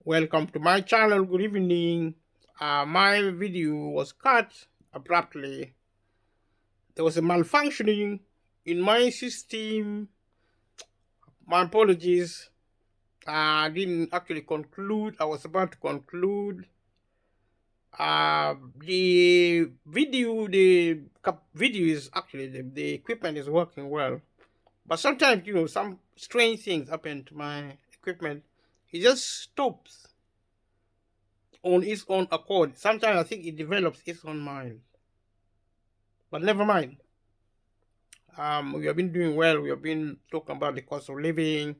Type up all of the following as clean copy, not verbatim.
Welcome to my channel. Good evening. My video was cut abruptly. There was a malfunctioning in my system. My apologies. I didn't actually conclude. I was about to conclude. The video is actually the equipment is working well, but sometimes some strange things happen to my equipment. It just stops on its own accord. Sometimes I think it develops its own mind. But never mind. We have been doing well. We have been talking about the cost of living.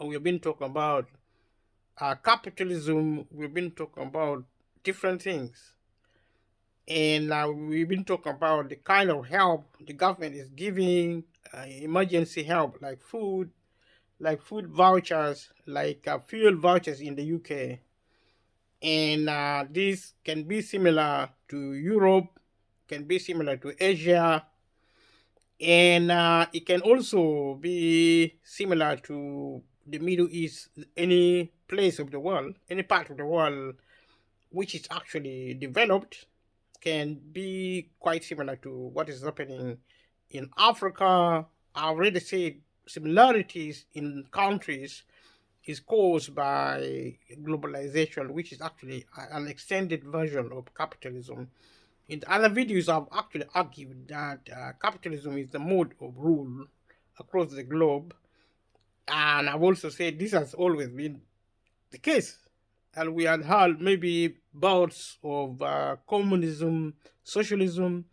We have been talking about capitalism. We've been talking about different things. And we've been talking about the kind of help the government is giving, emergency help like food vouchers, like fuel vouchers in the UK. And this can be similar to Europe, can be similar to Asia, and it can also be similar to the Middle East, any place of the world, any part of the world which is actually developed, can be quite similar to what is happening in Africa. I already said similarities in countries is caused by globalization, which is actually an extended version of capitalism. In the other videos, I've actually argued that capitalism is the mode of rule across the globe, and I've also said this has always been the case. And we had maybe bouts of communism, socialism.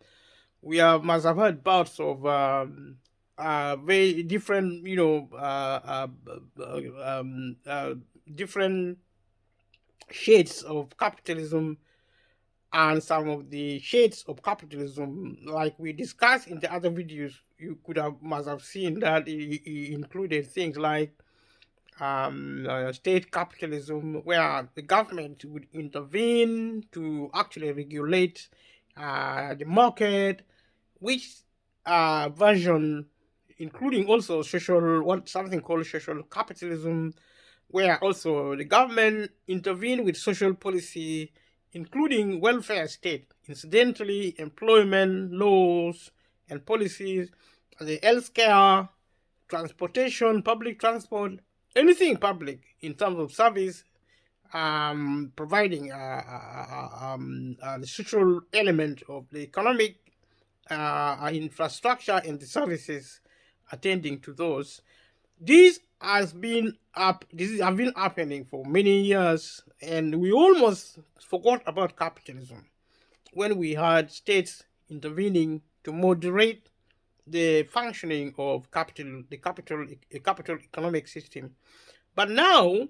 Must have had bouts of very different, different shades of capitalism. And some of the shades of capitalism, like we discussed in the other videos, you must have seen that it included things like state capitalism, where the government would intervene to actually regulate the market, which version, including also something called social capitalism, where also the government intervene with social policy, including welfare state, incidentally, employment laws and policies, the healthcare, transportation, public transport, anything public in terms of service, providing the social element of the economic infrastructure and the services attending to those. This has been happening for many years, and we almost forgot about capitalism when we had states intervening to moderate the functioning of the capital economic system. But now,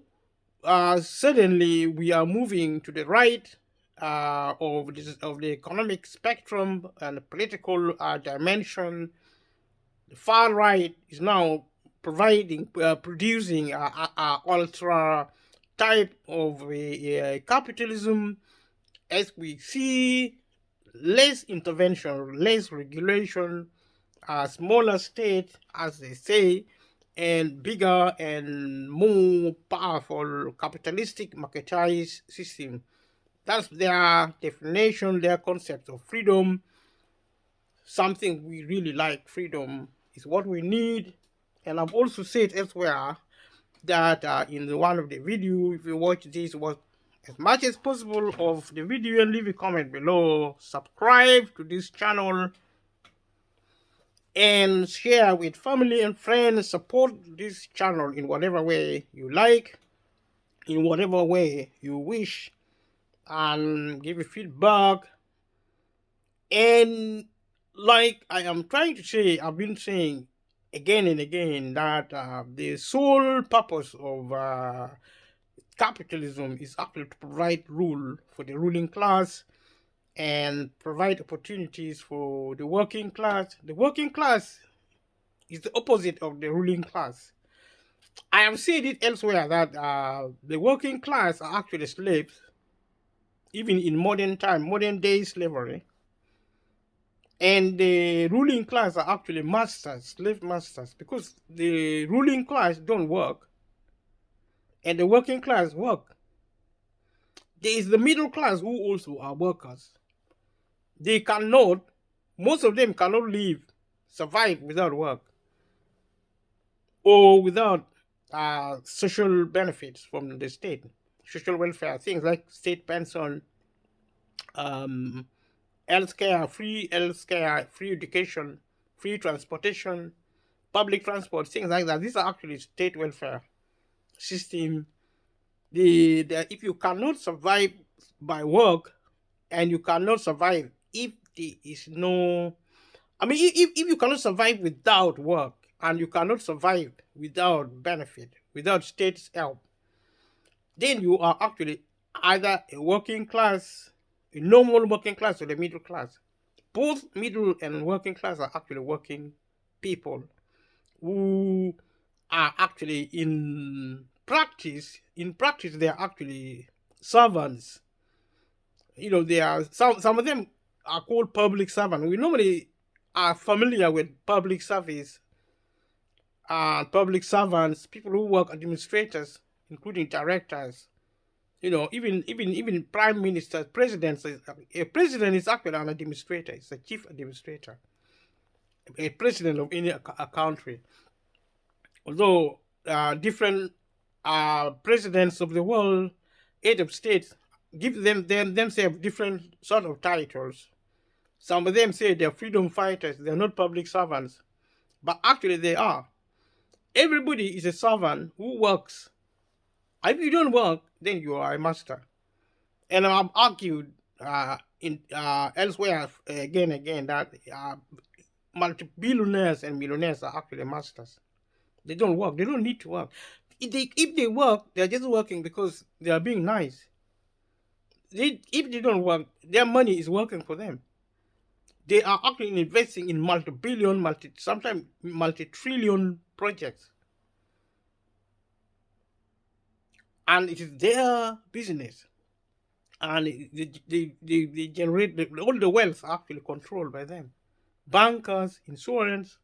suddenly, we are moving to the right of the economic spectrum and political dimension. The far right is now producing ultra type of capitalism, as we see less intervention, less regulation, a smaller state, as they say, and bigger and more powerful capitalistic marketized system. That's their definition, their concept of freedom. Something we really like. Freedom is what we need. And I've also said elsewhere that in one of the video, if you watch this, was as much as possible of the video and leave a comment below. Subscribe to this channel and share with family and friends. Support this channel in whatever way you like, in whatever way you wish, and give you feedback. And like I am trying to say, I've been saying again and again that the sole purpose of capitalism is actually to provide rule for the ruling class and provide opportunities for the working class. The working class is the opposite of the ruling class. I have said it elsewhere that the working class are actually slaves, even in modern day slavery. And the ruling class are actually masters, slave masters, because the ruling class don't work and the working class work. There is the middle class who also are workers. They cannot, most of them cannot live, survive without work or without social benefits from the state, social welfare, things like state pension, um, healthcare, free education, free transportation, public transport, things like that. These are actually state welfare system. If you cannot survive by work, and you cannot survive if there is no, I mean, if you cannot survive without work, and you cannot survive without benefit, without state's help, then you are actually either a working class, a normal working class, or the middle class. Both middle and working class are actually working people who are actually in practice, they are actually servants. They are some of them are called public servants. We normally are familiar with public service, public servants, people who work, administrators, including directors. Even prime ministers, presidents. A president is actually an administrator. It's a chief administrator, a president of any a country. Although different presidents of the world, head of states, give themselves different sort of titles. Some of them say they're freedom fighters. They're not public servants, but actually they are. Everybody is a servant who works. If you don't work, then you are a master. And I've argued in elsewhere again that multi-billionaires and millionaires are actually masters. They don't work. They don't need to work. If they work, they're just working because they are being nice. If they don't work, their money is working for them. They are actually investing in multi-billion, sometimes multi-trillion projects. And it is their business. And they generate, all the wealth are actually controlled by them. Bankers, insurance,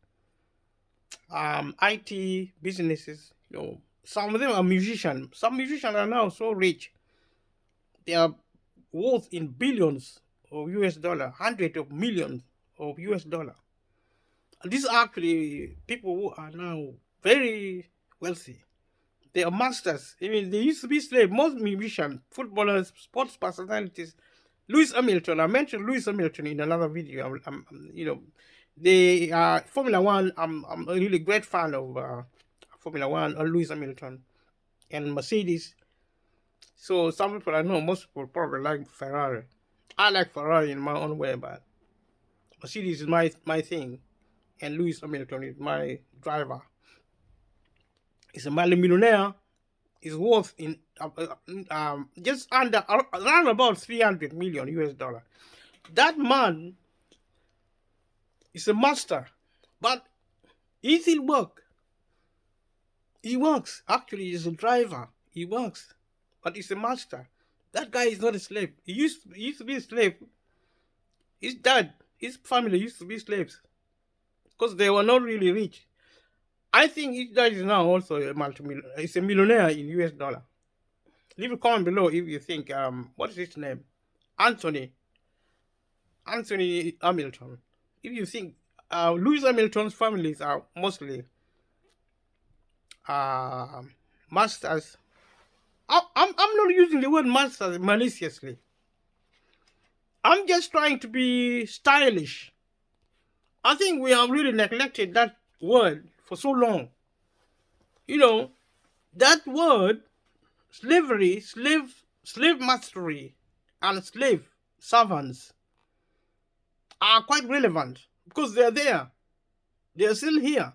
IT, businesses. Some of them are musicians. Some musicians are now so rich. They are worth in billions of US dollar, hundreds of millions of US dollar. And these are actually people who are now very wealthy. They are masters. I mean, they used to be slaves. Most musicians, footballers, sports personalities. Lewis Hamilton. I mentioned Lewis Hamilton in another video. They are Formula One. I'm a really great fan of Formula One or Lewis Hamilton and Mercedes. So some people I know, most people probably like Ferrari. I like Ferrari in my own way, but Mercedes is my thing, and Lewis Hamilton is my driver. He's a multi-millionaire. He's worth in just under around about 300 million US dollar. That man is a master, but he still work. He works. Actually, he's a driver. He works, but he's a master. That guy is not a slave. He used to be a slave. His dad, his family used to be slaves because they were not really rich. I think his dad is now also a multi-millionaire. He's a millionaire in US dollar. Leave a comment below if you think, what is his name? Anthony Hamilton. If you think Lewis Hamilton's families are mostly masters. I'm not using the word masters maliciously. I'm just trying to be stylish. I think we have really neglected that word for so long. That word, slavery, slave mastery, and slave servants are quite relevant because they're there. They're still here.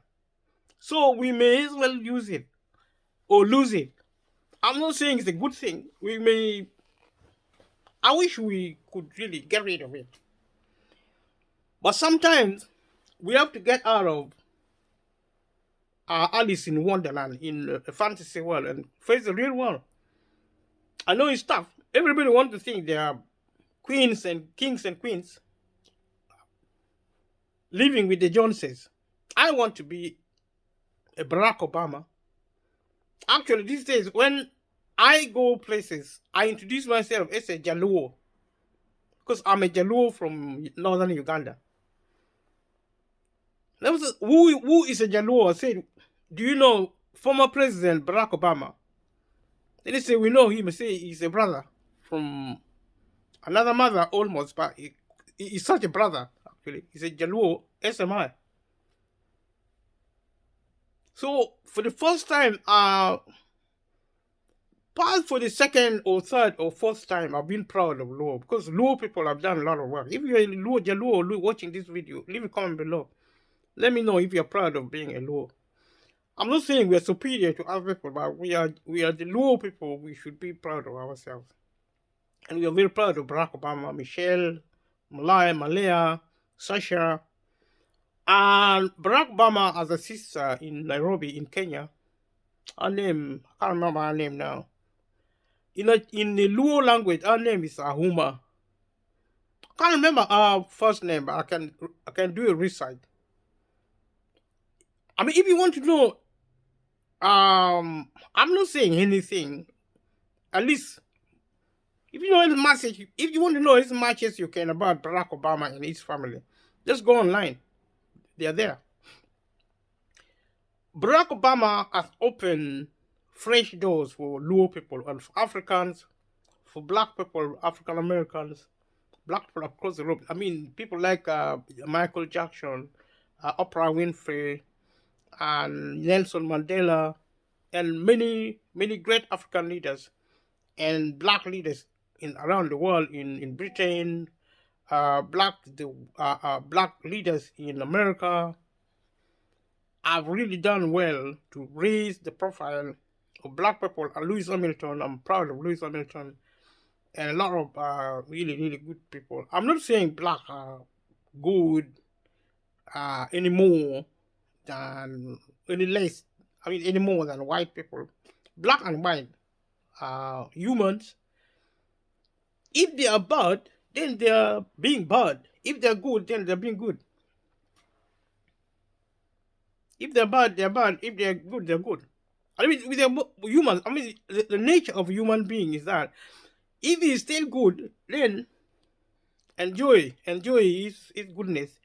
So we may as well use it or lose it. I'm not saying it's a good thing. I wish we could really get rid of it. But sometimes we have to get out of Alice in Wonderland in a fantasy world and face the real world. I know it's tough. Everybody wants to think they are queens and kings and queens living with the Joneses. I want to be a Barack Obama. Actually, these days, when I go places. I introduce myself as a Jaluo because I'm a Jaluo from northern Uganda. There was who is a Jaluo? I said, do you know former President Barack Obama? They say we know him. I say he's a brother from another mother almost, but he's such a brother actually. He's a Jaluo SMI. So for the first time, past for the second or third or fourth time, I've been proud of Luo because Luo people have done a lot of work. If you're in Luo, Jaluo, watching this video, leave a comment below. Let me know if you're proud of being a Luo. I'm not saying we're superior to other people, but we are the Luo people. We should be proud of ourselves, and we are very proud of Barack Obama, Michelle, Malaya, Sasha, and Barack Obama has a sister in Nairobi, in Kenya. Her name, I can't remember her name now. In the Luo language, her name is Ahuma. I can't remember her first name, but I can do a research. I mean, if you want to know, I'm not saying anything. At least, if you know as much as if you want to know as much as you can about Barack Obama and his family, just go online. They are there. Barack Obama has opened fresh doors for Luo people and for Africans, for black people, African Americans, black people across the globe. I mean, people like Michael Jackson, Oprah Winfrey, and Nelson Mandela, and many great African leaders and black leaders in around the world, in Britain, black leaders in America have really done well to raise the profile of black people. And Lewis Hamilton, I'm proud of Lewis Hamilton, and a lot of really good people. I'm not saying black are good anymore than any less. I mean, any more than white people. Black and white are humans. If they are bad, then they are being bad. If they're good, then they're being good. If they're bad, they're bad. If they're good, they're good. I mean, with the humans, I mean, the nature of human being is that if he's still good, then enjoy his goodness.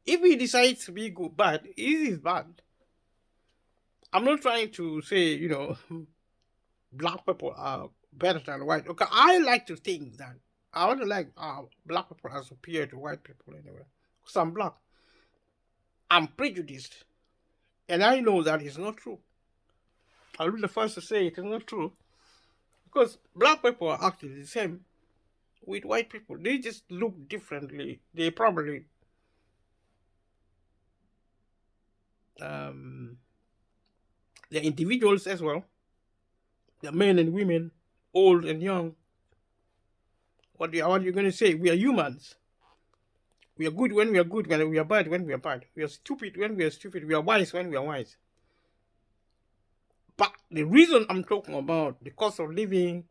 If he decides to be good, bad, it is bad. I'm not trying to say, black people are better than white. Okay, I like to think that I want to like black people are superior to white people anyway. Because I'm black. I'm prejudiced. And I know that it's not true. I'll be the first to say it is not true. Because black people are actually the same with white people. They just look differently. They probably they're individuals as well. They're men and women, old and young. What are you going to say? We are humans. We are good when we are good, when we are bad when we are bad. We are stupid when we are stupid. We are wise when we are wise. But the reason I'm talking about the cost of living,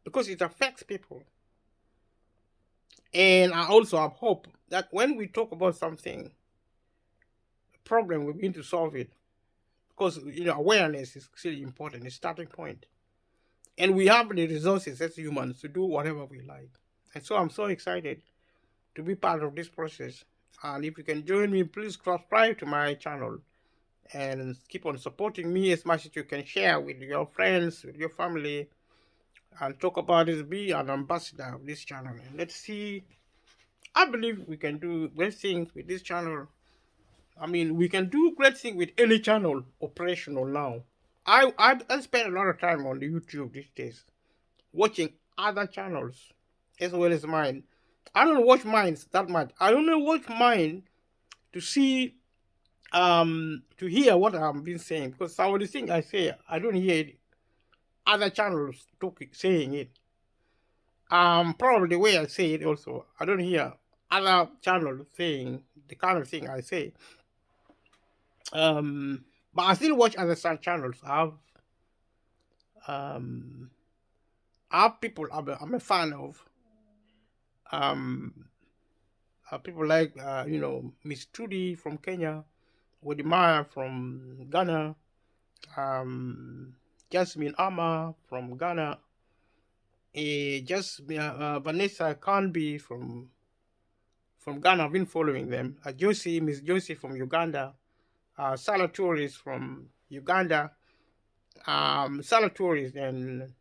because it affects people. And I also have hope that when we talk about something, a problem, we're going to solve it. Because awareness is really important, a starting point. And we have the resources as humans to do whatever we like. And so I'm so excited to be part of this process. And if you can join me, please subscribe to my channel and keep on supporting me as much as you can. Share with your friends, with your family, and talk about this. Be an ambassador of this channel. And let's see. I believe we can do great things with this channel. I mean, we can do great things with any channel operational now. I spend a lot of time on the YouTube these days, watching other channels as well as mine. I don't watch mine that much. I only watch mine to see, to hear what I'm been saying, because some of the things I say, I don't hear other channels saying it. Probably the way I say it also, I don't hear other channels saying the kind of thing I say. But I still watch other channels. Um, I have people I'm a fan of. People like Miss Trudy from Kenya, Wodimaya from Ghana, um, Jasmine Ama from Ghana, Vanessa Canby from Ghana. I've been following them. Miss Josie from Uganda, Salah Torres from Uganda, Salah Torres and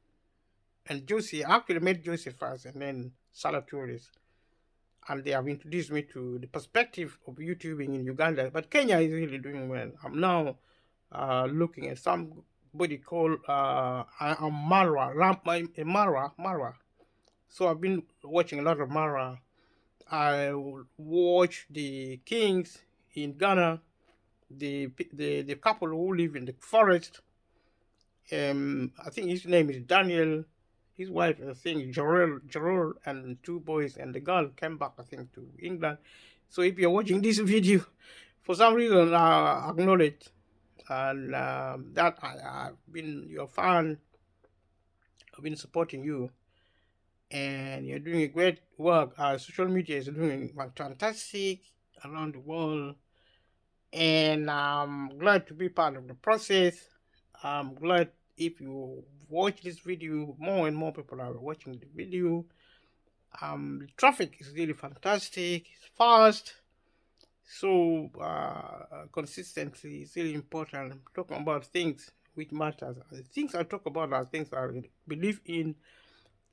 Josie. I actually met Josie first, and then Salah Torres, and they have introduced me to the perspective of YouTubing in Uganda. But Kenya is really doing well. I'm now looking at somebody called Marwa. So I've been watching a lot of Marwa. I watch the kings in Ghana, the couple who live in the forest. I think his name is Daniel. His wife, I think, Jorel, and two boys, and the girl came back, I think, to England. So if you're watching this video, for some reason, acknowledge and that I've been your fan. I've been supporting you, and you're doing a great work. Social media is doing fantastic around the world, and I'm glad to be part of the process. I'm glad if you watch this video, more and more people are watching the video. The traffic is really fantastic. It's fast. So consistency is really important. I'm talking about things which matters. The things I talk about are things I really believe in,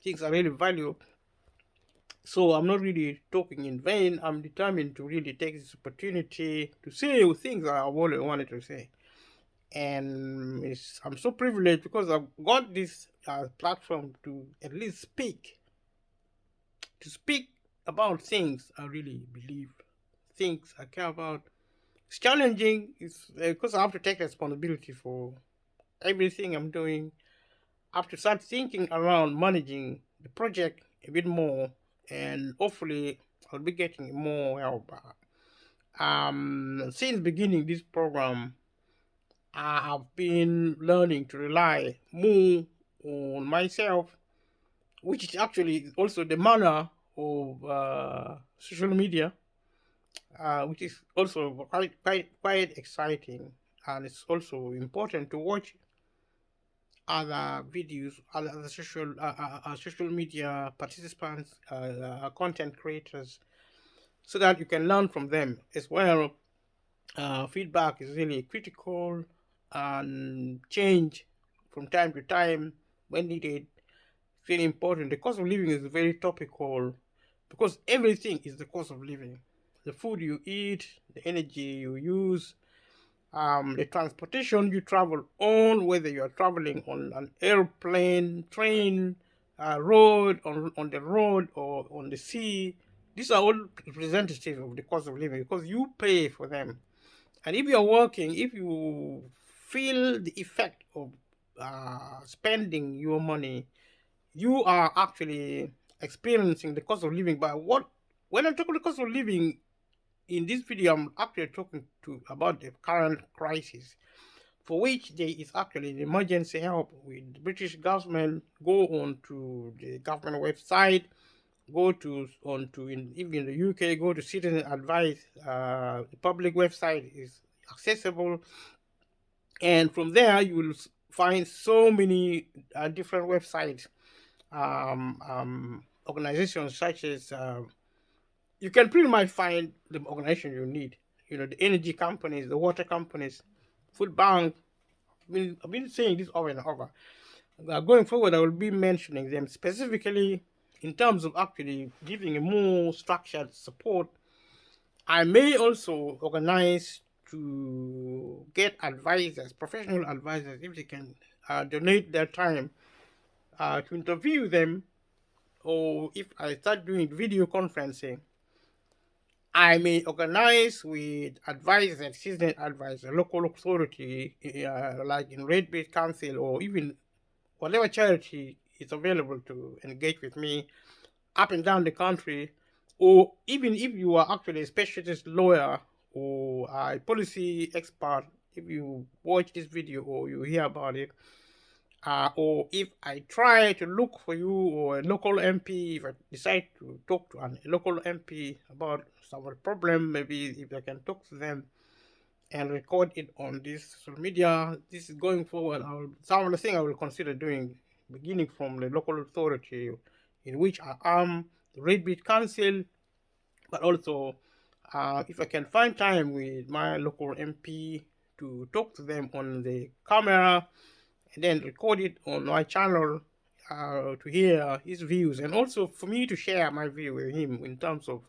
things I really value. So I'm not really talking in vain. I'm determined to really take this opportunity to say things I've always wanted to say. And I'm so privileged because I've got this platform to at least speak about things I really believe, things I care about. It's challenging. It's because I have to take responsibility for everything I'm doing. I have to start thinking around managing the project a bit more, and hopefully I'll be getting more help. Since beginning this program, I have been learning to rely more on myself, which is actually also the manner of social media, which is also quite exciting, and it's also important to watch other videos, other social media participants, content creators, so that you can learn from them as well. Feedback is really critical, and change from time to time when needed. It's really important. The cost of living is very topical because everything is the cost of living. The food you eat, the energy you use, the transportation you travel on, whether you are traveling on an airplane, train, road, on the road, or on the sea. These are all representative of the cost of living because you pay for them. And if you're working, if you feel the effect of spending your money, you are actually experiencing the cost of living. But when I'm talking the cost of living in this video, I'm actually talking about the current crisis, for which there is actually an emergency help with the British government. Go on to the government website, even in the UK, go to Citizen Advice. The public website is accessible, and from there you will find so many different websites, organizations such as you can pretty much find the organization you need. The energy companies, the water companies, food bank. I've been saying this over and over. Going forward, I will be mentioning them specifically in terms of actually giving a more structured support. I may also organize to get advisors, professional advisors, if they can donate their time to interview them, or if I start doing video conferencing, I may organize with advisors, citizen advisor, local authority, like in Red Base Council, or even whatever charity is available to engage with me up and down the country, or even if you are actually a specialist lawyer or a policy expert, if you watch this video or you hear about it, or if I try to look for you or a local MP, if I decide to talk to a local MP about some problem, maybe if I can talk to them and record it on this social media. This is going forward. Some of the things I will consider doing, beginning from the local authority in which I am, the Red Beach Council, but also if I can find time with my local MP to talk to them on the camera and then record it on my channel to hear his views, and also for me to share my view with him in terms of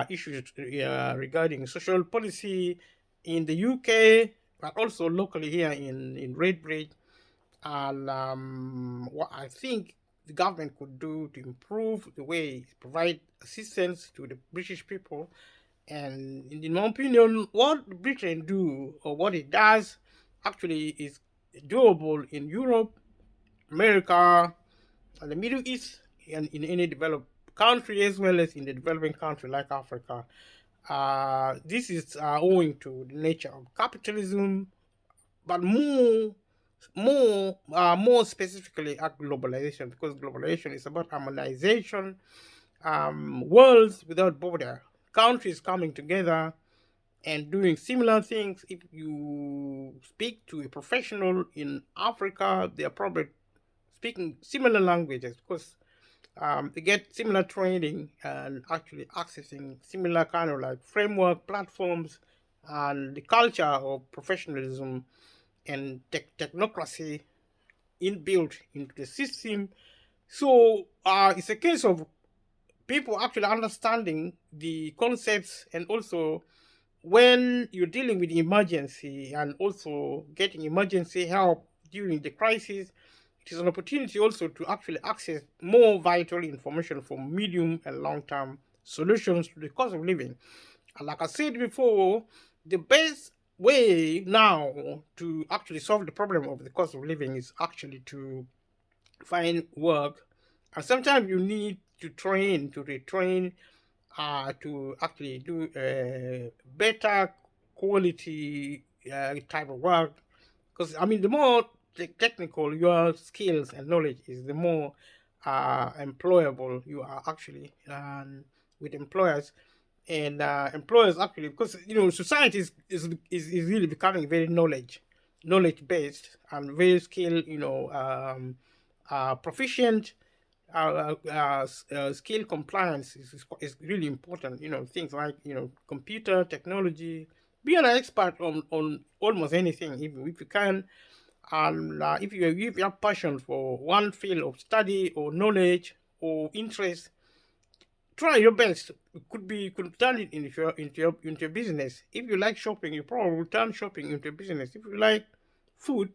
issues regarding social policy in the UK, but also locally here in Redbridge, and what I think the government could do to improve the way it provide assistance to the British people. And in my opinion, what Britain do or what it does actually is doable in Europe, America, and the Middle East, and in any developed country as well as in the developing country like Africa. This is owing to the nature of capitalism, but more specifically at globalization, because globalization is about harmonization, worlds without border, countries coming together and doing similar things. If you speak to a professional in Africa, they are probably speaking similar languages because they get similar training and actually accessing similar kind of like framework platforms, and the culture of professionalism and technocracy inbuilt into the system. So it's a case of people actually understanding the concepts, and also when you're dealing with emergency and also getting emergency help during the crisis, it is an opportunity also to actually access more vital information for medium and long-term solutions to the cost of living. And like I said before, the best way now to actually solve the problem of the cost of living is actually to find work. And sometimes you need to train, to retrain, to actually do better quality type of work. Because I mean, the more technical your skills and knowledge is, the more employable you are actually with employers. And employers actually, because society is really becoming very knowledge based and very skill proficient. Skill compliance is really important. Things like computer technology. Be an expert on almost anything, if you can. And if you have passion for one field of study or knowledge or interest, try your best. You could turn it into your business. If you like shopping, you probably will turn shopping into a business. If you like food,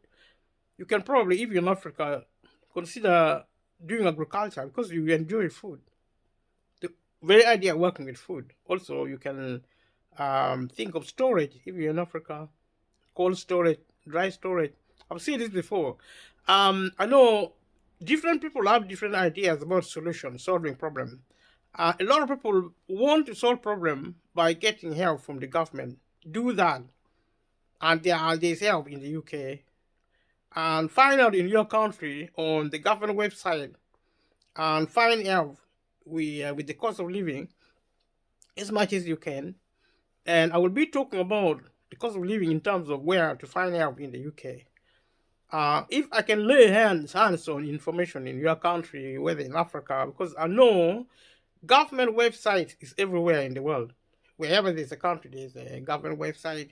you can probably, if you're in Africa, consider doing agriculture because you enjoy food. The very idea of working with food. Also, you can think of storage if you're in Africa, cold storage, dry storage. I've seen this before. I know different people have different ideas about solutions, solving problems. A lot of people want to solve problem by getting help from the government. Do that, and there's help in the UK. And find out in your country on the government website, and find help with the cost of living as much as you can. And I will be talking about the cost of living in terms of where to find help in the UK. If I can lay hands on information in your country, whether in Africa, because I know government website is everywhere in the world. Wherever there's a country, there's a government website.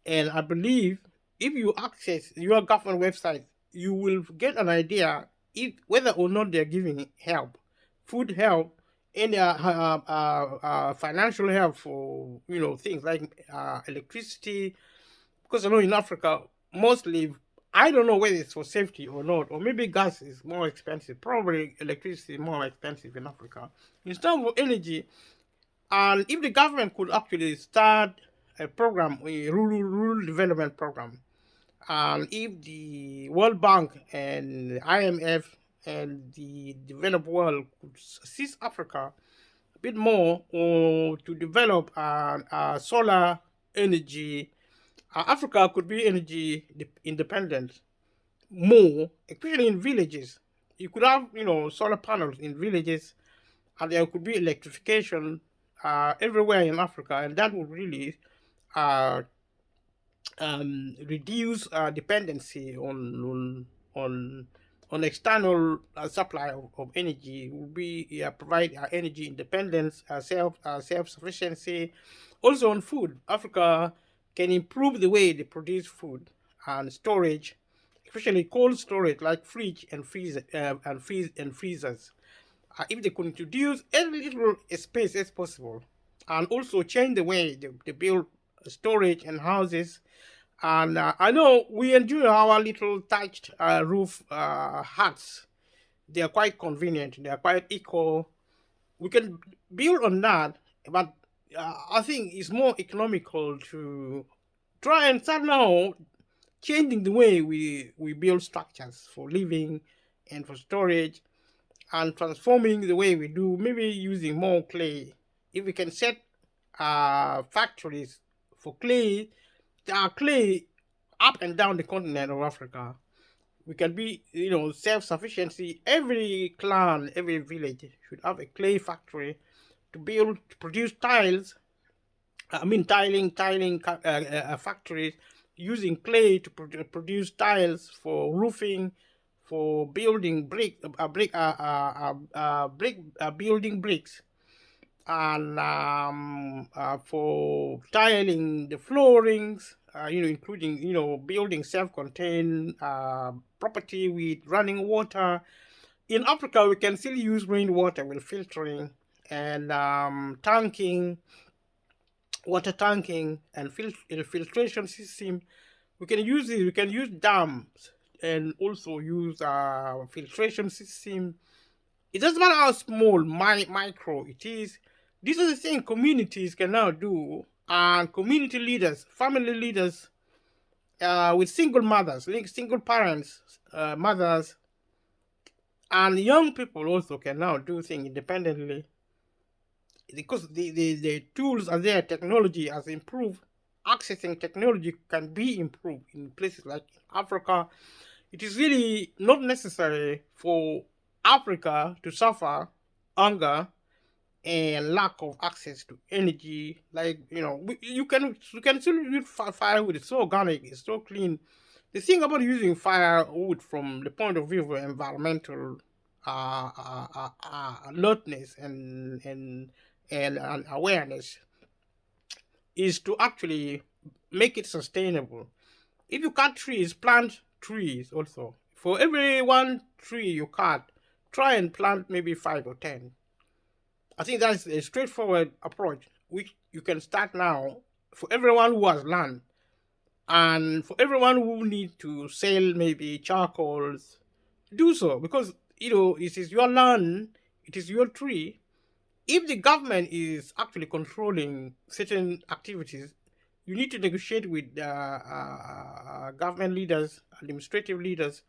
And I believe if you access your government website, you will get an idea if whether or not they're giving help, food help, any financial help for things like electricity. Because I know in Africa, mostly, I don't know whether it's for safety or not, or maybe gas is more expensive. Probably electricity is more expensive in Africa. In terms of energy, and if the government could actually start a program, a rural development program, and if the World Bank and the IMF and the developed world could assist Africa a bit more to develop solar energy, Africa could be energy independent more, especially in villages. You could have, solar panels in villages, and there could be electrification everywhere in Africa, and that would really uh, reduce dependency on on external supply of energy. Will be provide energy independence, self sufficiency. Also on food, Africa can improve the way they produce food and storage, especially cold storage like fridge and freezers. If they could introduce every little space as possible, and also change the way they build storage and houses. And I know we enjoy our little thatched roof huts. They are quite convenient. They are quite eco. We can build on that, but I think it's more economical to try and start now changing the way we build structures for living and for storage, and transforming the way we do, maybe using more clay. If we can set factories for clay, there are clay up and down the continent of Africa. We can be, self-sufficiency. Every clan, every village should have a clay factory to produce tiles. I mean, tiling factories using clay to produce tiles for roofing, for building building bricks, and for tiling the floorings, including building self-contained property with running water. In Africa, we can still use rainwater with filtering and water tanking and filtration system. We can use it. We can use dams and also use filtration system. It doesn't matter how small, micro it is. These are the things communities can now do, and community leaders, family leaders, with single mothers, single parents, mothers, and young people also can now do things independently, because the tools are there. Technology has improved. Accessing technology can be improved in places like Africa. It is really not necessary for Africa to suffer hunger and lack of access to energy. Like, you can still use firewood. It's so organic, it's so clean. The thing about using firewood from the point of view of environmental alertness and awareness is to actually make it sustainable. If you cut trees, plant trees also. For every one tree you cut, try and plant maybe 5 or 10. I think that's a straightforward approach, which you can start now for everyone who has land, and for everyone who need to sell maybe charcoals. Do so, because it is your land, it is your tree. If the government is actually controlling certain activities, you need to negotiate with government leaders, administrative leaders,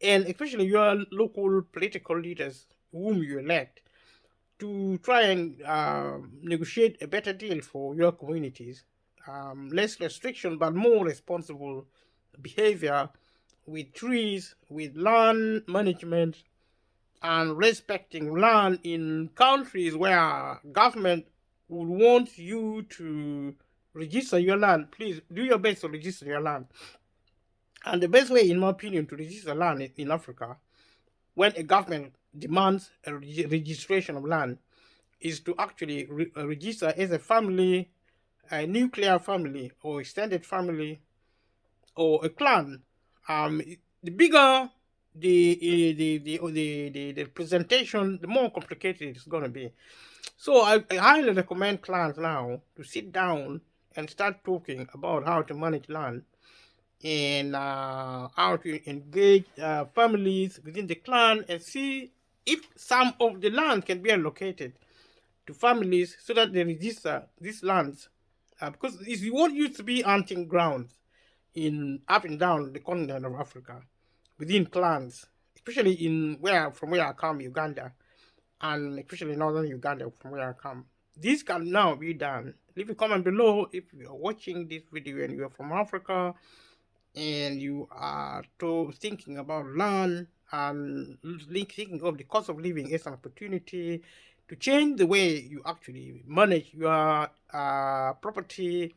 and especially your local political leaders whom you elect, to try and negotiate a better deal for your communities. Less restriction, but more responsible behavior with trees, with land management, and respecting land in countries where government would want you to register your land. Please do your best to register your land. And the best way, in my opinion, to register land in Africa, when a government demands a registration of land, is to actually register as a family, a nuclear family, or extended family, or a clan. The bigger the presentation, the more complicated it's going to be. So I highly recommend clans now to sit down and start talking about how to manage land, and how to engage families within the clan, and see if some of the land can be allocated to families so that they register these lands, because it's what used to be hunting grounds in up and down the continent of Africa, within clans, especially from where I come, Uganda, and especially northern Uganda from where I come. This can now be done. Leave a comment below if you are watching this video and you are from Africa, and you are thinking about land and thinking of the cost of living as an opportunity to change the way you actually manage your property,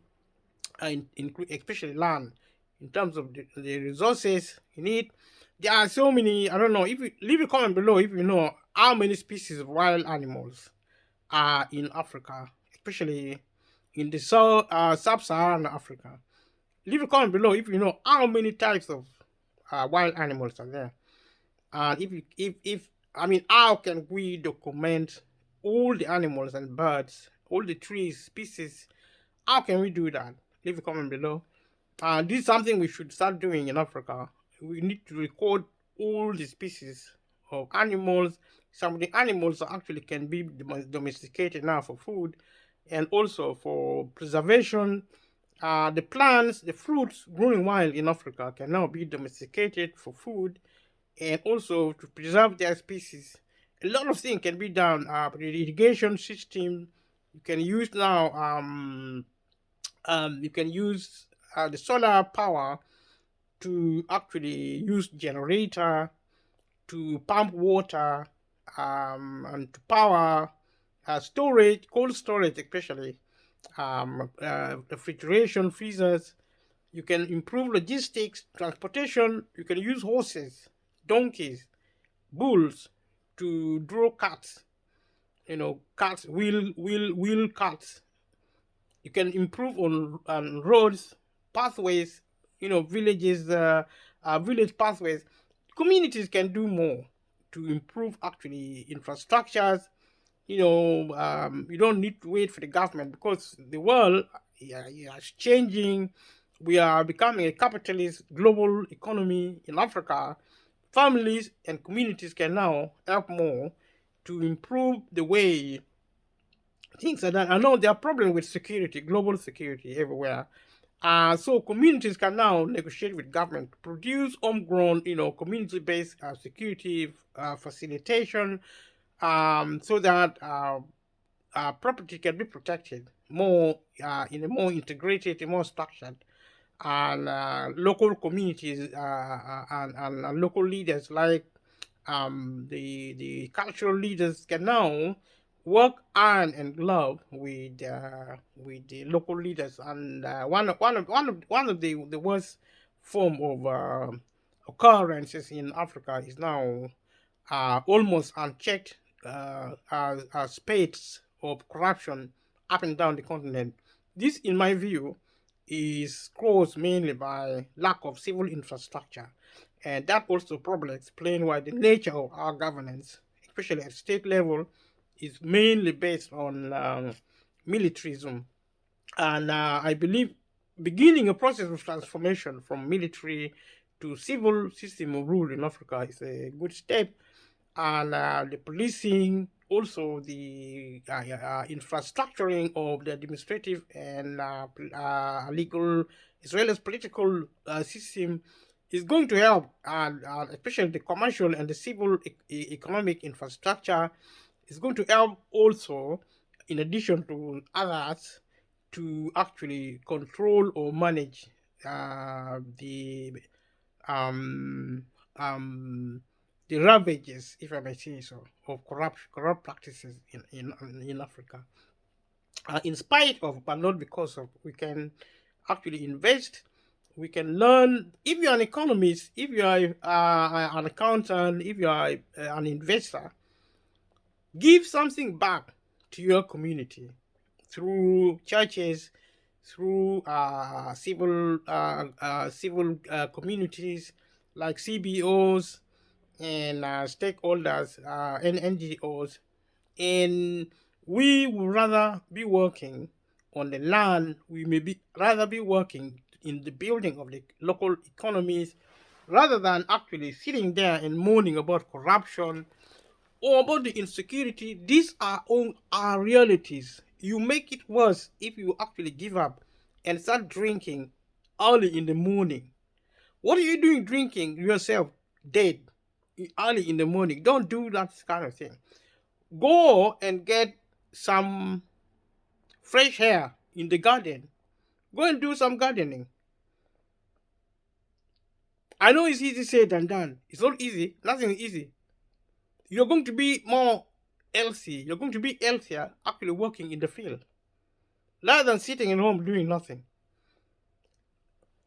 especially land, in terms of the resources you need. There are so many. I don't know if you leave a comment below if you know how many species of wild animals are in Africa, especially in the sub-Saharan Africa. Leave a comment below if you know how many types of wild animals are there, and if I mean, how can we document all the animals and birds, all the trees, species? How can we do that? Leave a comment below. This is something we should start doing in Africa. We need to record all the species of animals. Some of the animals actually can be domesticated now for food and also for preservation. The plants, the fruits growing wild in Africa can now be domesticated for food and also to preserve their species. A lot of things can be done. The irrigation system you can use now. You can use the solar power to actually use generator to pump water and to power storage, cold storage especially, refrigeration, freezers. You can improve logistics, transportation. You can use horses, donkeys, bulls to draw carts. Carts, wheel carts. You can improve on roads, pathways, villages, village pathways. Communities can do more to improve actually infrastructures. You don't need to wait for the government because the world is changing. We are becoming a capitalist global economy in Africa. Families and communities can now help more to improve the way things are done. I know there are problems with security, global security everywhere. So communities can now negotiate with government to produce homegrown, community-based security facilitation, so that property can be protected more in a more integrated, more structured, and local communities and local leaders like the cultural leaders can now work hand and glove with the local leaders. And one of the worst form of occurrences in Africa is now almost unchecked spades of corruption up and down the continent. This, in my view, is caused mainly by lack of civil infrastructure. And that also probably explains why the nature of our governance, especially at state level, is mainly based on militarism. And I believe beginning a process of transformation from military to civil system of rule in Africa is a good step. And the policing, also the infrastructuring of the administrative and legal as well as political system is going to help, and especially the commercial and the civil economic infrastructure is going to help also, in addition to others, to actually control or manage the um, um, the ravages, if I may say so, of corrupt practices in Africa. In spite of, but not because of, we can actually invest. We can learn. If you're an economist, if you are an accountant, if you are an investor, give something back to your community through churches, through civil communities like CBOs and stakeholders and NGOs. And we would rather be working on the land. We may be rather be working in the building of the local economies rather than actually sitting there and moaning about corruption or about the insecurity. These are all our realities. You make it worse if you actually give up and start drinking early in the morning. What are you doing drinking yourself dead early in the morning? Don't do that kind of thing. Go and get some fresh air in the garden. Go and do some gardening. I know it's easy said than done. It's not easy. Nothing is easy. You're going to be more healthy. You're going to be healthier actually working in the field rather than sitting at home doing nothing.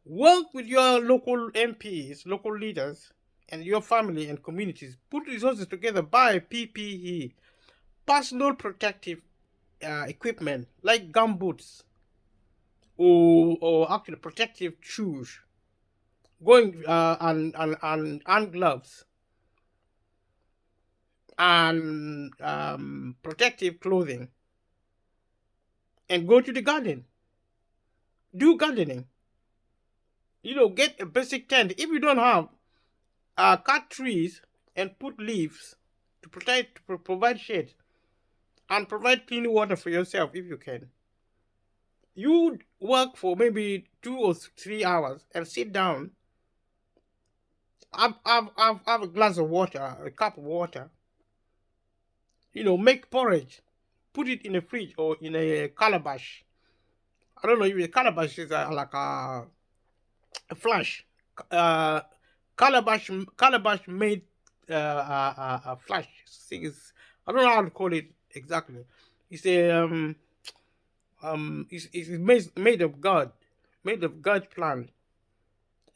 Work with your local MPs, local leaders, and your family and communities. Put resources together, buy PPE, personal protective equipment like gumboots or actually protective shoes, going and gloves and protective clothing, and go to the garden. Do gardening. Get a basic tent. If you don't have, cut trees and put leaves to protect, to provide shade, and provide clean water for yourself if you can. You work for maybe 2 or 3 hours and sit down, have a glass of water, a cup of water. Make porridge, put it in a fridge or in a calabash. I don't know if a calabash is like a flash. Uh, calabash made a flash thing is, I don't know how to call it exactly. It's a it's made of God, made of God plant.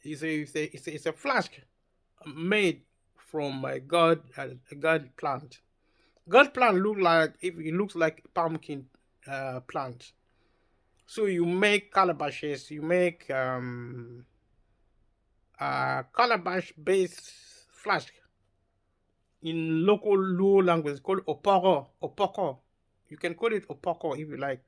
It's a flask made from a God plant. God plant look like, if it looks like pumpkin plant. So you make calabashes, you make calabash based flask in local Luo language called oporo. Opoko. You can call it opoko if you like.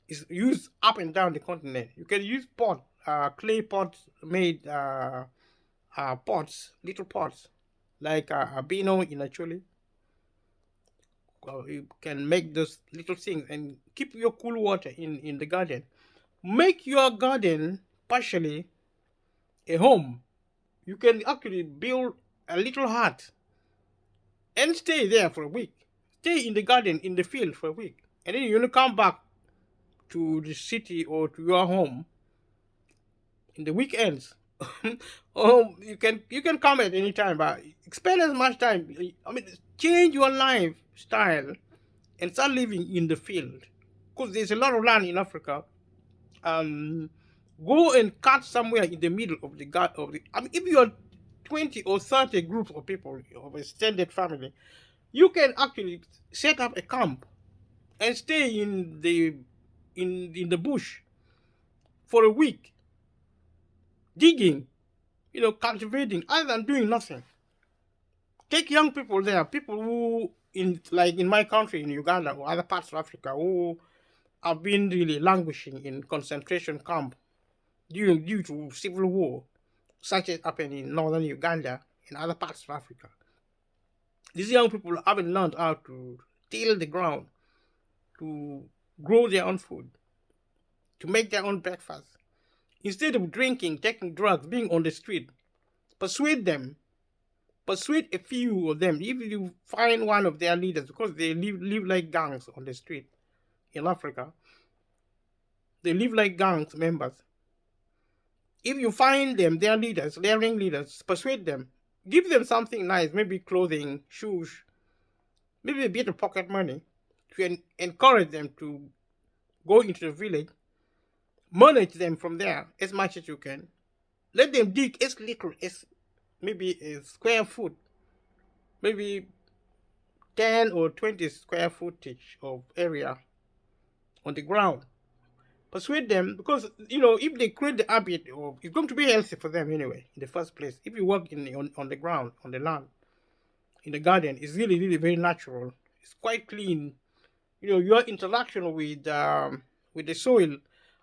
It's used up and down the continent. You can use clay pots made pots, little pots, like a bino in actually. You can make those little things and keep your cool water in the garden. Make your garden partially a home. You can actually build a little hut and stay there for a week. Stay in the garden, in the field for a week. And then you come back to the city or to your home in the weekends. You can come at any time, but spend as much time. I mean, change your lifestyle and start living in the field. Because there's a lot of land in Africa. Um, Go and cut somewhere in the middle of the garden. I mean, if you're 20 or 30 groups of people of extended family, you can actually set up a camp and stay in the bush for a week, digging, cultivating, other than doing nothing. Take young people there, people who in my country in Uganda or other parts of Africa who have been really languishing in concentration camp due to civil war, such as happened in northern Uganda and other parts of Africa. These young people haven't learned how to till the ground, to grow their own food, to make their own breakfast. Instead of drinking, taking drugs, being on the street, persuade them, persuade a few of them. If you find one of their leaders, because they live like gangs on the street in Africa, they live like gangs members. If you find them, their leaders, their ringleaders, persuade them, give them something nice, maybe clothing, shoes, maybe a bit of pocket money, to encourage them to go into the village, manage them from there as much as you can. Let them dig as little as maybe a square foot, maybe 10 or 20 square footage of area on the ground. Persuade them, because if they create the habit of, it's going to be healthy for them anyway in the first place. If you work on the ground, on the land, in the garden, it's really, really very natural. It's quite clean. Your interaction with the soil.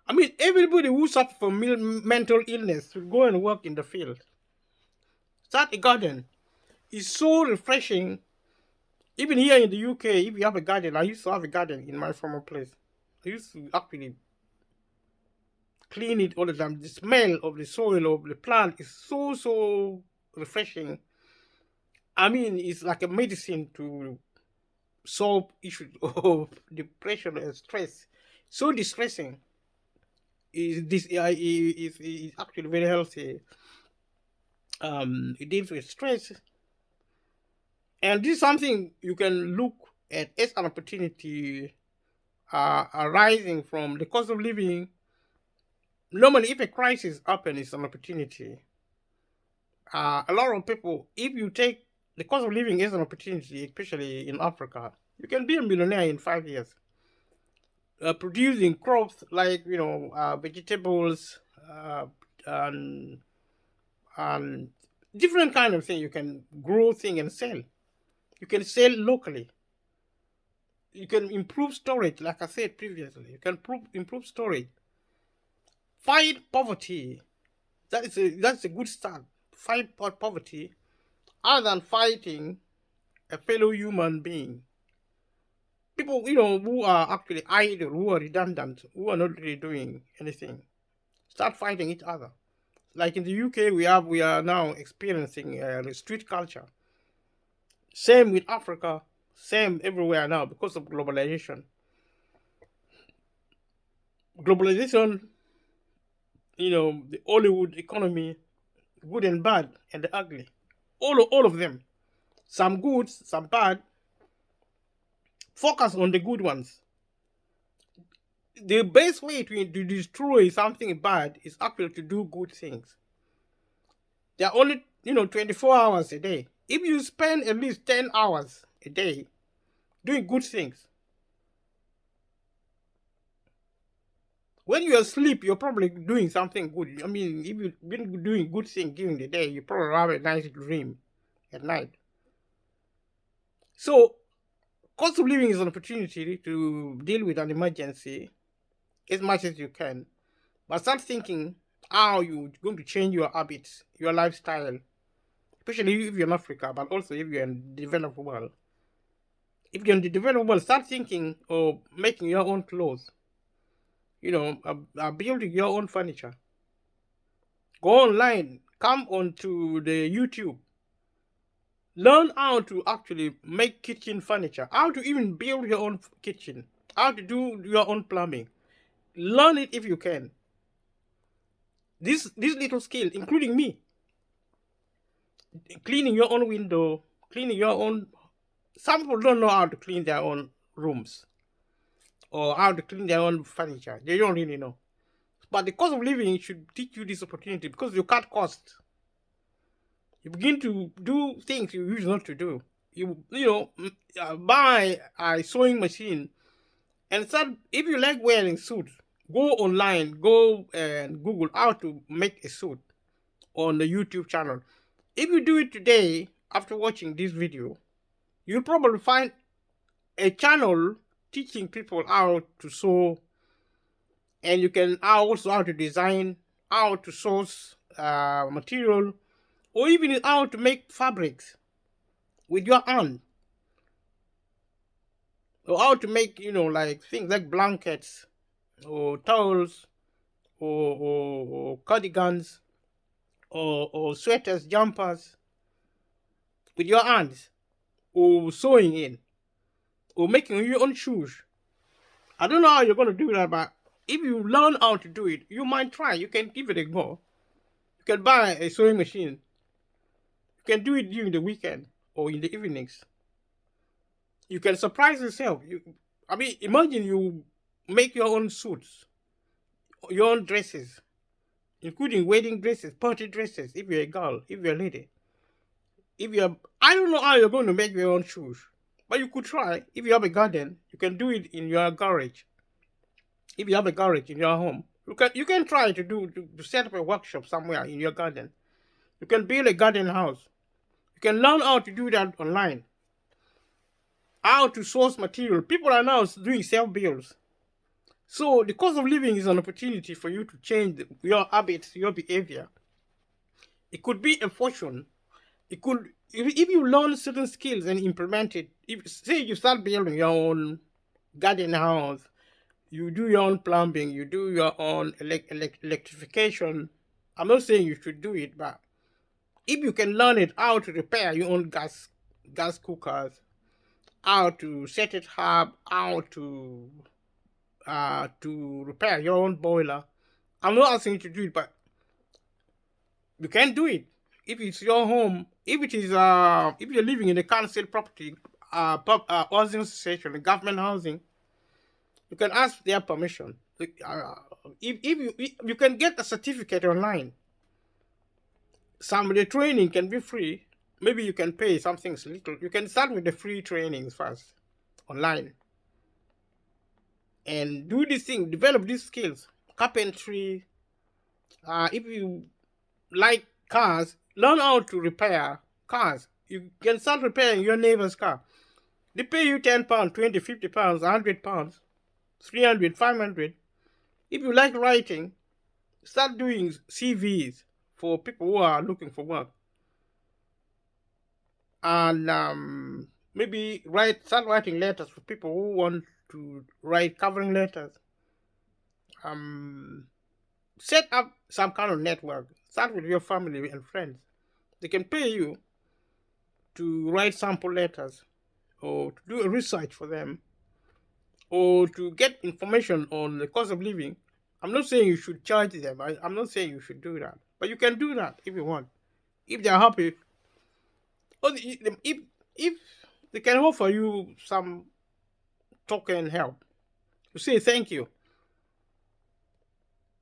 I mean, everybody who suffers from mental illness should go and work in the field. Start a garden. It's so refreshing. Even here in the UK, if you have a garden, I used to have a garden in my former place. I used to actually clean it all the time. The smell of the soil of the plant is so refreshing. I mean, it's like a medicine to solve issues of depression and stress. So distressing. Is actually very healthy. It deals with stress, and this is something you can look at as an opportunity arising from the cost of living, Normally, if a crisis happens, it's an opportunity. A lot of people, if you take the cost of living is an opportunity, especially in Africa, you can be a millionaire in 5 years. Producing crops like vegetables and and different kind of thing. You can grow thing and sell. You can sell locally. You can improve storage, like I said previously. You can improve storage. Fight poverty. That's a good start. Fight poverty, other than fighting a fellow human being. People, who are actually idle, who are redundant, who are not really doing anything, start fighting each other. Like in the UK, we are now experiencing the street culture. Same with Africa, same everywhere now because of globalization. Globalization, the Hollywood economy, good and bad, and the ugly, all of them. Some good, some bad. Focus on the good ones. The best way to destroy something bad is actually to do good things. There are only 24 hours a day. If you spend at least 10 hours a day doing good things, when you're asleep, you're probably doing something good. I mean, if you've been doing good things during the day, you probably have a nice dream at night. So, cost of living is an opportunity to deal with an emergency as much as you can. But start thinking how you're going to change your habits, your lifestyle, especially if you're in Africa, but also if you're in the developed world. If you're in the developed world, start thinking of making your own clothes, building your own furniture. Go online, come onto the YouTube, learn how to actually make kitchen furniture, how to even build your own kitchen, how to do your own plumbing. Learn it if you can. This little skill, including me, cleaning your own window, cleaning your own. Some people don't know how to clean their own rooms or how to clean their own furniture. They don't really know. But the cost of living should teach you this opportunity because you cut costs. You begin to do things you used not to do. Buy a sewing machine and start. If you like wearing suits, go online, go and Google how to make a suit on the YouTube channel. If you do it today, after watching this video, you'll probably find a channel teaching people how to sew, and you can also how to design, how to source material, or even how to make fabrics with your hand, or how to make like things like blankets or towels or cardigans or sweaters, jumpers with your hands, or sewing in, or making your own shoes. I don't know how you're going to do that, but if you learn how to do it, you might try. You can give it a go. You can buy a sewing machine. You can do it during the weekend or in the evenings. You can surprise yourself. Imagine you make your own suits, your own dresses, including wedding dresses, party dresses, if you're a girl, if you're a lady. I don't know how you're going to make your own shoes, but you could try. If you have a garden, you can do it in your garage. If you have a garage in your home, you can try to set up a workshop somewhere in your garden. You can build a garden house. You can learn how to do that online. How to source material. People are now doing self-builds. So the cost of living is an opportunity for you to change your habits, your behavior. It could be a fortune. It could, if you learn certain skills and implement it. Say you start building your own garden house, you do your own plumbing, you do your own electrification. I'm not saying you should do it, but if you can learn it, how to repair your own gas cookers, how to set it up, how to repair your own boiler. I'm not asking you to do it, but you can do it. If it's your home, if you're living in a council property, housing association, government housing, you can ask their permission. Uh, if you can get a certificate online, some of the training can be free. Maybe you can pay something little. You can start with the free trainings first online and do this thing, develop these skills. Carpentry. If you like cars, learn how to repair cars. You can start repairing your neighbor's car. They pay you £10, 20, £50, £100, 300, 500. If you like writing, start doing CVs for people who are looking for work. And maybe start writing letters for people who want to write covering letters. Set up some kind of network. Start with your family and friends. They can pay you to write sample letters or to do a research for them or to get information on the cost of living. I'm not saying you should charge them. I'm not saying you should do that. But you can do that if you want. If they're happy. Or if they can offer you some token help. You say thank you.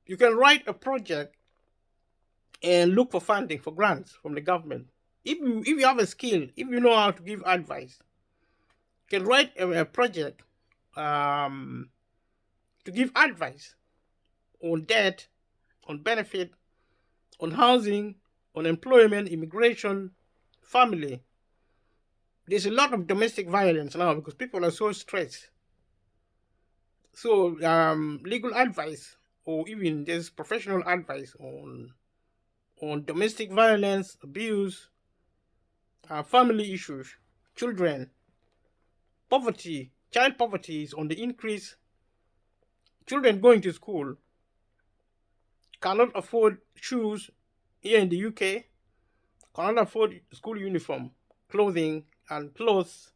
You can write a project and look for funding for grants from the government. If you have a skill, if you know how to give advice, you can write a project to give advice on debt, on benefit, on housing, on employment, immigration, family. There's a lot of domestic violence now because people are so stressed. So legal advice or even there's professional advice on domestic violence, abuse, family issues, children, poverty. Child poverty is on the increase. Children going to school cannot afford shoes here in the UK, cannot afford school uniform, clothing, and clothes.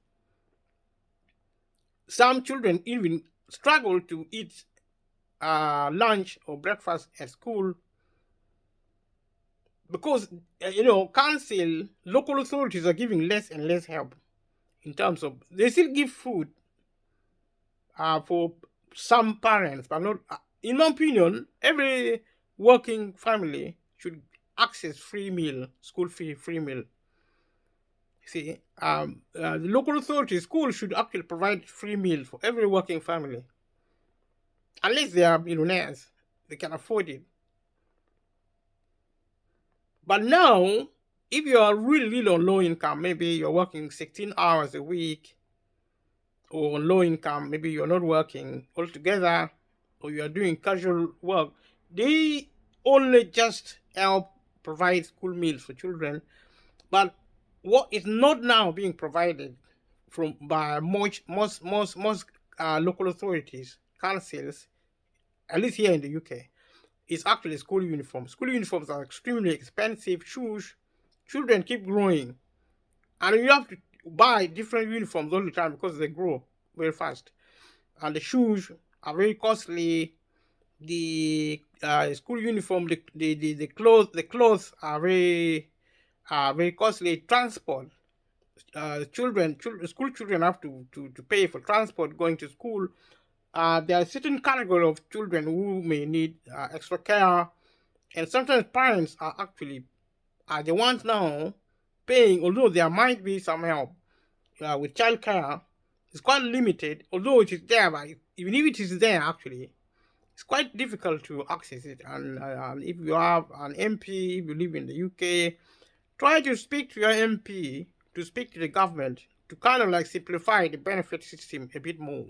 Some children even struggle to eat lunch or breakfast at school because, council, local authorities are giving less and less help in terms of, they still give food for some parents, but not, in my opinion, every working family should access free meal, school free meal. See, the local authorities, schools should actually provide free meals for every working family. Unless they are millionaires, they can afford it. But now, if you are really on low income, maybe you're working 16 hours a week, or on low income, maybe you're not working altogether, or you are doing casual work, they only just help provide school meals for children. But what is not now being provided by most local authorities, councils, at least here in the UK, is actually school uniforms. School uniforms are extremely expensive. Shoes, children keep growing, and you have to buy different uniforms all the time because they grow very fast, and the shoes are very costly. The school uniform, the clothes are very costly. Transport, school children have to pay for transport going to school. There are certain category of children who may need extra care, and sometimes parents are actually the ones now paying, although there might be some help with child care. It's quite limited, although it is there, but even if it is there, actually, it's quite difficult to access it. And if you have an MP, if you live in the UK, try to speak to your MP, to speak to the government, to kind of like simplify the benefit system a bit more.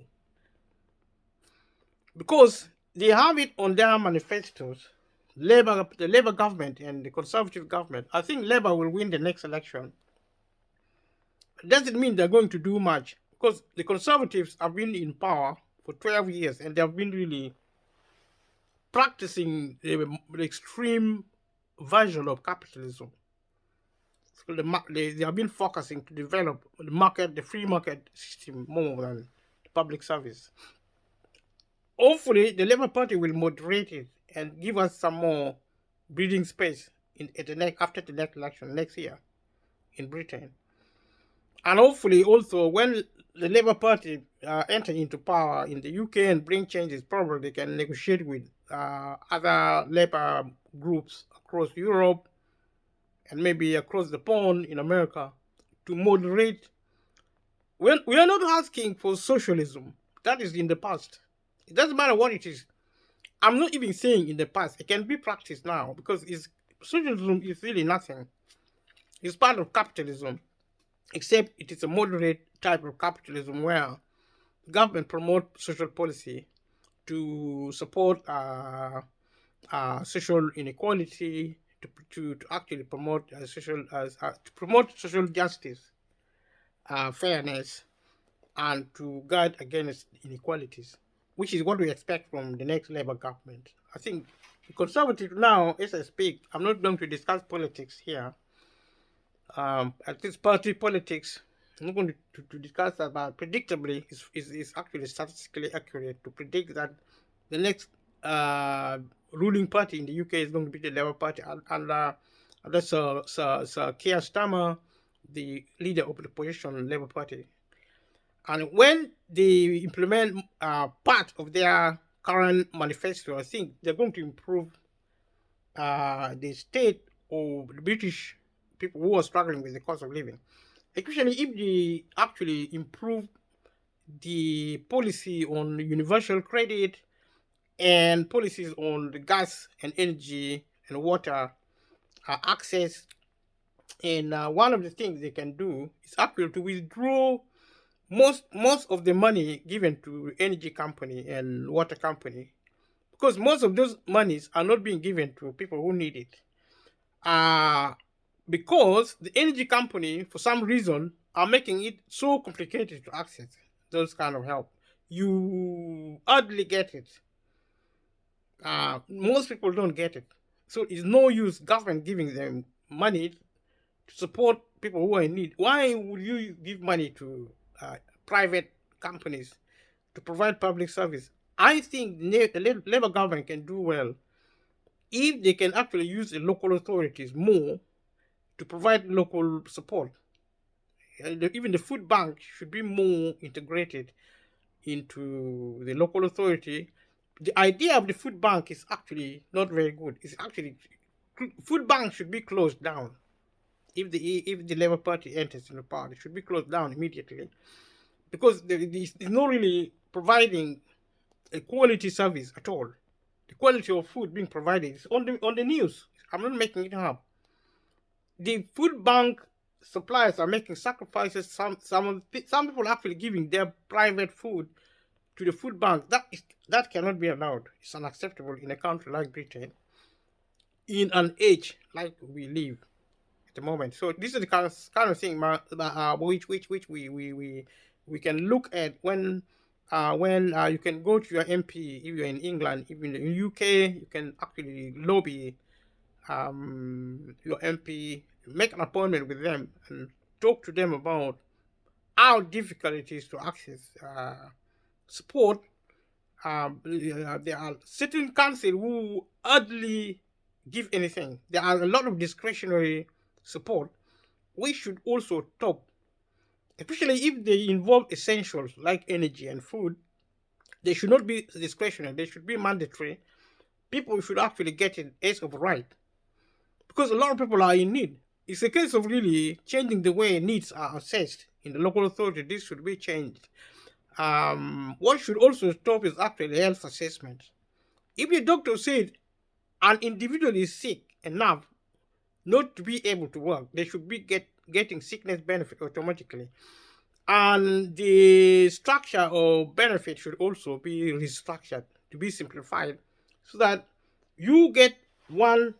Because they have it on their manifestos, the Labour government and the Conservative government. I think Labour will win the next election. It doesn't mean they're going to do much, because the Conservatives have been in power for 12 years and they have been really practicing the extreme version of capitalism. So they have been focusing to develop the free market system more than public service. Hopefully, the Labour Party will moderate it and give us some more breathing space after the next election next year in Britain. And hopefully, also, when the Labour Party enter into power in the UK and bring changes, probably they can negotiate with other Labour groups across Europe and maybe across the pond in America to moderate. We are not asking for socialism. That is in the past. It doesn't matter what it is. I'm not even saying in the past. It can be practiced now because socialism is really nothing. It's part of capitalism, except it is a moderate type of capitalism where government promote social policy to support social inequality, to actually promote to promote social justice, fairness, and to guard against inequalities, which is what we expect from the next Labour government. I think the Conservative now, as I speak, I'm not going to discuss politics here. At this party politics, I'm not going to discuss that, but predictably, is actually statistically accurate to predict that the next ruling party in the UK is going to be the Labour Party, and that's Sir Keir Starmer, the leader of the opposition Labour Party. And when they implement part of their current manifesto, I think they're going to improve the state of the British people who are struggling with the cost of living. Especially if they actually improve the policy on universal credit and policies on the gas and energy and water access. And one of the things they can do is actually to withdraw most of the money given to energy company and water company, because most of those monies are not being given to people who need it. Because the energy company, for some reason, are making it so complicated to access those kind of help. You hardly get it. Most people don't get it. So it's no use government giving them money to support people who are in need. Why would you give money to private companies to provide public service? I think the Labour government can do well if they can actually use the local authorities more to provide local support. Even the food bank should be more integrated into the local authority. The idea of the food bank is actually not very good. It's actually, food bank should be closed down. If the Labour Party enters in the power, it should be closed down immediately, because it's not really providing a quality service at all. The quality of food being provided is on the news. I'm not making it up. The food bank suppliers are making sacrifices. Some people are actually giving their private food to the food bank. That cannot be allowed. It's unacceptable in a country like Britain, in an age like we live at the moment. So this is the kind of thing which we can look at when you can go to your MP if you're in England, even in the UK, you can actually lobby your MP, make an appointment with them, and talk to them about how difficult it is to access support. There are certain councils who hardly give anything. There are a lot of discretionary support. We should also top, especially if they involve essentials like energy and food. They should not be discretionary. They should be mandatory. People should actually get it as of right, because a lot of people are in need. It's a case of really changing the way needs are assessed in the local authority. This should be changed. What should also stop is actually health assessment. If the doctor said an individual is sick enough not to be able to work, they should be getting sickness benefit automatically. And the structure of benefit should also be restructured to be simplified, so that you get one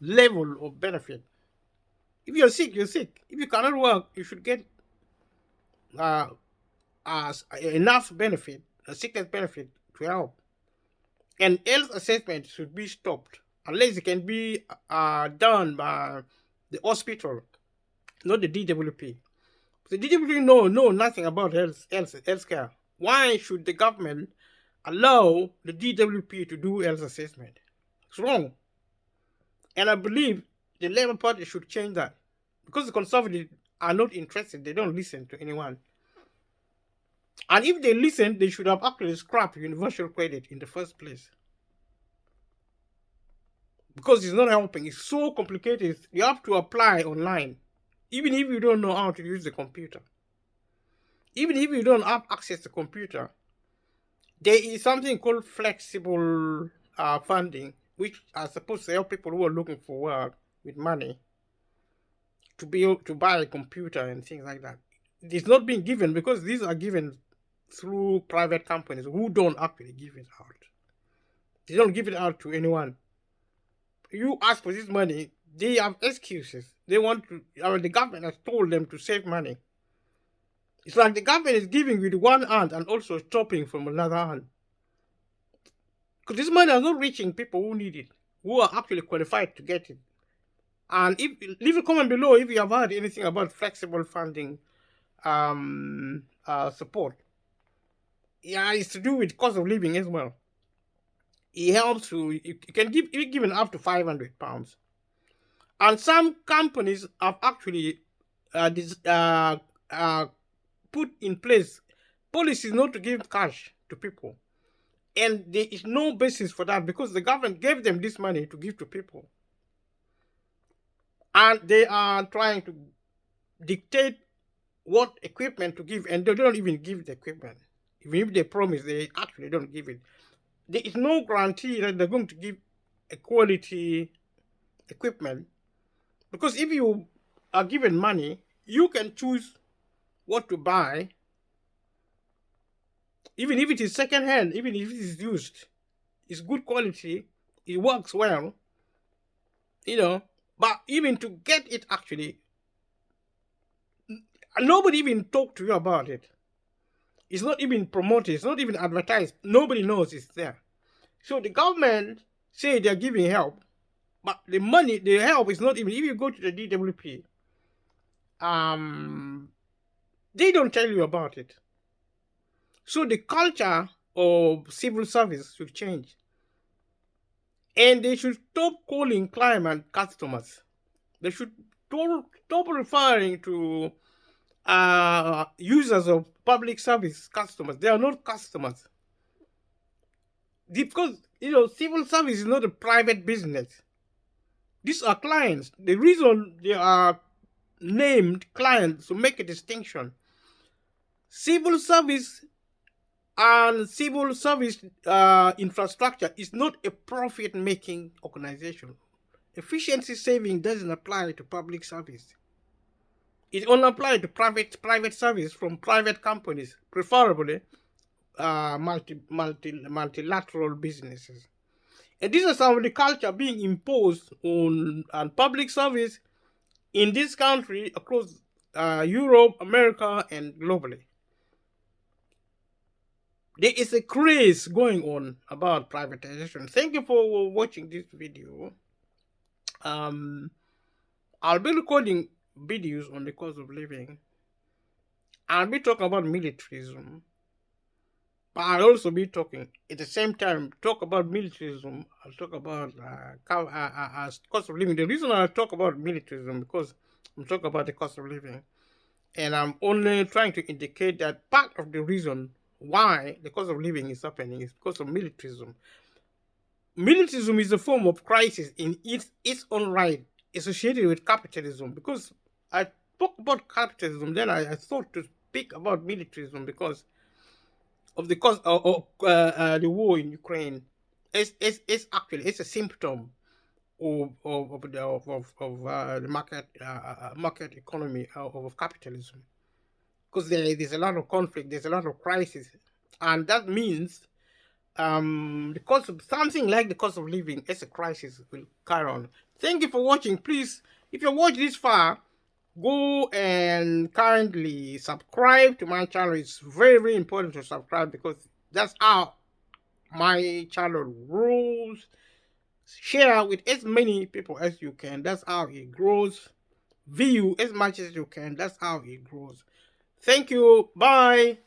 level of benefit. If you're sick, you're sick. If you cannot work, you should get enough benefit, a sickness benefit, to help. And health assessment should be stopped unless it can be done by the hospital, not the DWP. The DWP know nothing about health care. Why should the government allow the DWP to do health assessment? It's wrong. And I believe the Labour Party should change that, because the Conservatives are not interested. They don't listen to anyone. And if they listen, they should have actually scrapped universal credit in the first place. Because it's not helping. It's so complicated. You have to apply online. Even if you don't know how to use the computer. Even if you don't have access to computer, there is something called flexible funding, which are supposed to help people who are looking for work with money to be able to buy a computer and things like that. It's not being given because these are given through private companies who don't actually give it out. They don't give it out to anyone. You ask for this money, they have excuses. They want to, the government has told them to save money. It's like the government is giving with one hand and also stopping from another hand. Because this money is not reaching people who need it, who are actually qualified to get it. And if leave a comment below if you have heard anything about flexible funding support. Yeah, it's to do with cost of living as well. It helps to, you can give, be given up to £500. And some companies have actually put in place policies not to give cash to people. And there is no basis for that because the government gave them this money to give to people. And they are trying to dictate what equipment to give, and they don't even give the equipment. Even if they promise, they actually don't give it. There is no guarantee that they're going to give a quality equipment. Because if you are given money, you can choose what to buy, even if it is second-hand, even if it is used. It's good quality, it works well, but even to get it actually, nobody even talked to you about it. It's not even promoted, it's not even advertised. Nobody knows it's there. So the government say they're giving help, but the money, the help is not even, if you go to the DWP, they don't tell you about it. So the culture of civil service should change. And they should stop calling client customers. They should stop referring to users of public service customers. They are not customers. Because, civil service is not a private business. These are clients. The reason they are named clients to make a distinction. Civil service and civil service infrastructure is not a profit-making organization. Efficiency saving doesn't apply to public service. It only applies to private service from private companies, preferably multilateral businesses. And this is some of the culture being imposed on public service in this country, across Europe, America, and globally. There is a craze going on about privatization. Thank you for watching this video. I'll be recording videos on the cost of living. I'll be talking about militarism. But I'll also be talking, at the same time, talk about militarism. I'll talk about cost of living. The reason I talk about militarism, because I'm talking about the cost of living. And I'm only trying to indicate that part of the reason why the cost of living is happening is because of militarism. Militarism is a form of crisis in its own right, associated with capitalism. Because I spoke about capitalism, then I thought to speak about militarism because of the cost of the war in Ukraine. It's a symptom of the market economy of capitalism. Because there's a lot of conflict, there's a lot of crisis, and that means the cost of something like the cost of living as a crisis will carry on. Thank you for watching. Please, if you watched this far, go and kindly subscribe to my channel. It's very, very important to subscribe because that's how my channel grows. Share with as many people as you can. That's how it grows. View as much as you can. That's how it grows. Thank you. Bye.